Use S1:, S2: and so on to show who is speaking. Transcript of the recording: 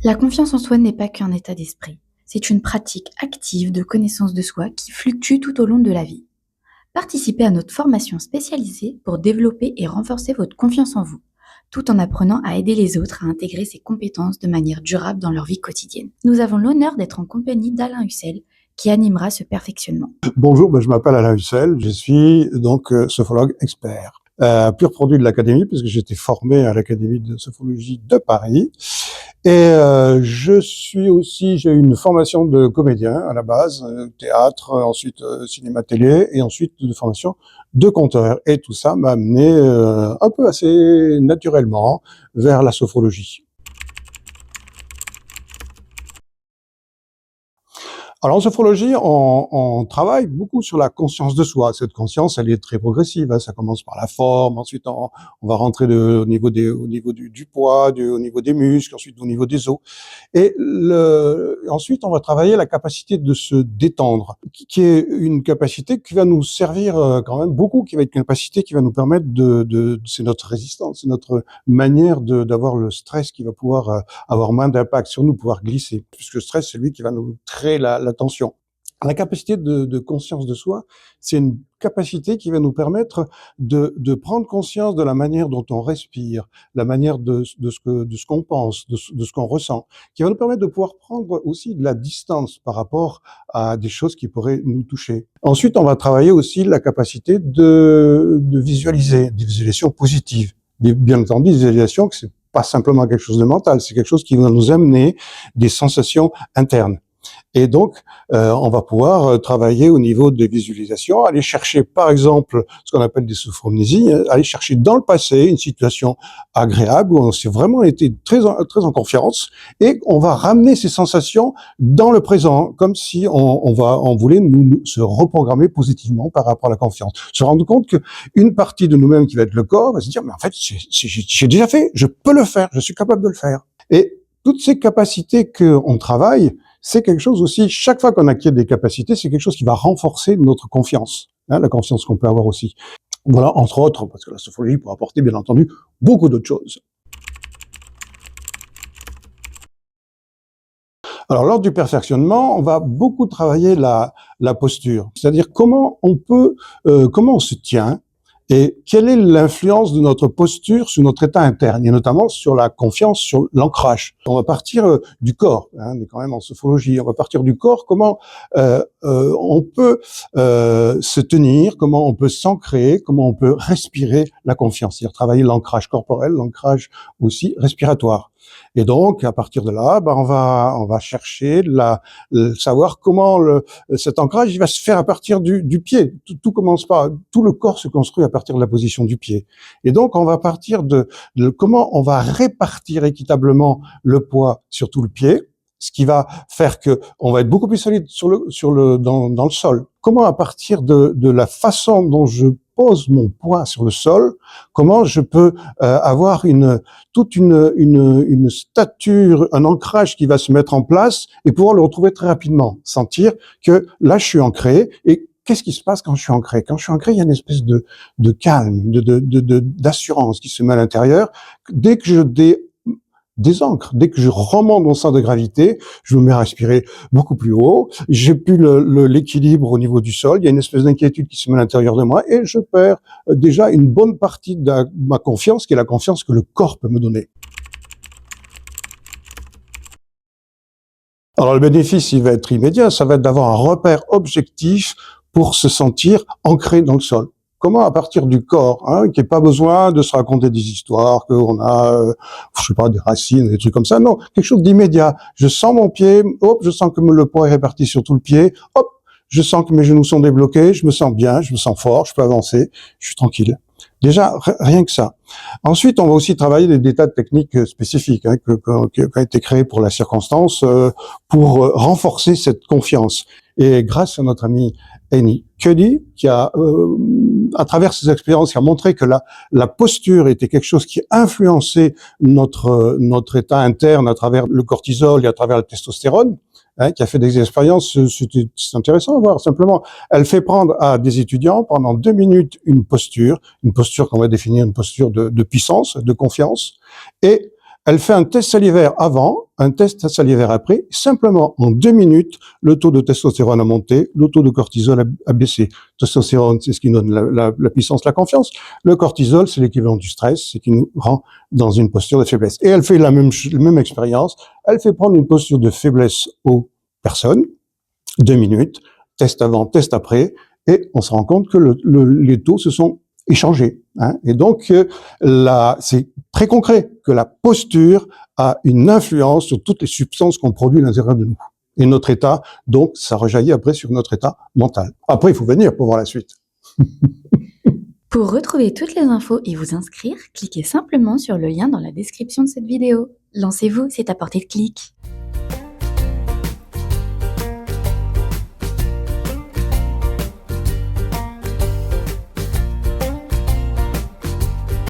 S1: La confiance en soi n'est pas qu'un état d'esprit. C'est une pratique active de connaissance de soi qui fluctue tout au long de la vie. Participez à notre formation spécialisée pour développer et renforcer votre confiance en vous, tout en apprenant à aider les autres à intégrer ces compétences de manière durable dans leur vie quotidienne. Nous avons l'honneur d'être en compagnie d'Alain Hussel, qui animera ce perfectionnement.
S2: Bonjour, je m'appelle Alain Hussel, je suis donc sophrologue expert. Pur produit de l'académie, puisque j'ai été formé à l'Académie de sophrologie de Paris. Et j'ai eu une formation de comédien à la base, théâtre, ensuite cinéma télé, et ensuite de formation de conteur. Et tout ça m'a amené un peu assez naturellement vers la sophrologie. Alors en sophrologie, on travaille beaucoup sur la conscience de soi. Cette conscience, elle est très progressive, hein. Ça commence par la forme, ensuite on va rentrer au niveau du poids, au niveau des muscles, ensuite au niveau des os. Et ensuite, on va travailler la capacité de se détendre, qui est une capacité qui va nous servir quand même beaucoup, qui va être une capacité qui va nous permettre c'est notre résistance, c'est notre manière d'avoir le stress qui va pouvoir avoir moins d'impact sur nous, pouvoir glisser. Puisque le stress, c'est lui qui va nous créer la tension. La capacité de conscience de soi, c'est une capacité qui va nous permettre de prendre conscience de la manière dont on respire, la manière de ce qu'on pense, de ce qu'on ressent, qui va nous permettre de pouvoir prendre aussi de la distance par rapport à des choses qui pourraient nous toucher. Ensuite, on va travailler aussi la capacité de visualiser, des visualisations positives. Bien entendu, des visualisations que c'est pas simplement quelque chose de mental, c'est quelque chose qui va nous amener des sensations internes. Et donc, on va pouvoir travailler au niveau des visualisations, aller chercher, par exemple, ce qu'on appelle des sophromnésies, aller chercher dans le passé une situation agréable où on s'est vraiment été très en confiance, et on va ramener ces sensations dans le présent, comme si on voulait se reprogrammer positivement par rapport à la confiance. Se rendre compte que une partie de nous-mêmes qui va être le corps va se dire, mais en fait, j'ai déjà fait, je peux le faire, je suis capable de le faire. Et toutes ces capacités qu'on travaille, c'est quelque chose aussi, chaque fois qu'on acquiert des capacités, c'est quelque chose qui va renforcer notre confiance, hein, la confiance qu'on peut avoir aussi. Voilà, entre autres, parce que la sophrologie peut apporter, bien entendu, beaucoup d'autres choses. Alors, lors du perfectionnement, on va beaucoup travailler la posture, c'est-à-dire comment on se tient, et quelle est l'influence de notre posture sur notre état interne, et notamment sur la confiance, sur l'ancrage. On va partir du corps, hein, on est quand même en sophrologie, on va partir du corps, comment on peut se tenir, comment on peut s'ancrer, comment on peut respirer la confiance, c'est-à-dire travailler l'ancrage corporel, l'ancrage aussi respiratoire. Et donc, à partir de là, on va chercher savoir comment cet ancrage il va se faire à partir du pied. Tout commence tout le corps se construit à partir de la position du pied. Et donc, on va partir de comment on va répartir équitablement le poids sur tout le pied, ce qui va faire que on va être beaucoup plus solide dans le sol. Comment, à partir de la façon dont je pose mon poids sur le sol, comment je peux avoir toute une stature, un ancrage qui va se mettre en place et pouvoir le retrouver très rapidement, sentir que là je suis ancré. Et qu'est-ce qui se passe quand je suis ancré? Quand je suis ancré, il y a une espèce de calme, d'assurance qui se met à l'intérieur. Dès que je désancre, dès que je remonte mon centre de gravité, je me mets à respirer beaucoup plus haut, j'ai plus l'équilibre au niveau du sol, il y a une espèce d'inquiétude qui se met à l'intérieur de moi, et je perds déjà une bonne partie de ma confiance, qui est la confiance que le corps peut me donner. Alors le bénéfice, il va être immédiat, ça va être d'avoir un repère objectif pour se sentir ancré dans le sol. Comment, à partir du corps, hein, qu'il n'y ait pas besoin de se raconter des histoires, qu'on a, je sais pas, des racines, des trucs comme ça. Non, quelque chose d'immédiat. Je sens mon pied, hop, je sens que le poids est réparti sur tout le pied, hop, je sens que mes genoux sont débloqués, je me sens bien, je me sens fort, je peux avancer, je suis tranquille. Déjà, rien que ça. Ensuite, on va aussi travailler des tas de techniques spécifiques hein, qui ont été créées pour la circonstance, pour renforcer cette confiance. Et grâce à notre ami Annie Cuddy, qui a, à travers ses expériences, qui a montré que la posture était quelque chose qui influençait notre état interne à travers le cortisol et à travers la testostérone, hein, qui a fait des expériences, c'est intéressant à voir. Simplement, elle fait prendre à des étudiants pendant 2 minutes une posture qu'on va définir une posture de puissance, de confiance, et Elle fait un test salivaire avant, un test salivaire après. Simplement, en 2 minutes, le taux de testostérone a monté, le taux de cortisol a baissé. Testostérone, c'est ce qui donne la puissance, la confiance. Le cortisol, c'est l'équivalent du stress, c'est qui nous rend dans une posture de faiblesse. Et elle fait la même expérience. Elle fait prendre une posture de faiblesse aux personnes. 2 minutes, test avant, test après, et on se rend compte que les taux se sont échangés. Hein. Et donc, c'est très concret que la posture a une influence sur toutes les substances qu'on produit à l'intérieur de nous. Et notre état, donc, ça rejaillit après sur notre état mental. Après, il faut venir pour voir la suite.
S1: Pour retrouver toutes les infos et vous inscrire, cliquez simplement sur le lien dans la description de cette vidéo. Lancez-vous, c'est à portée de clic.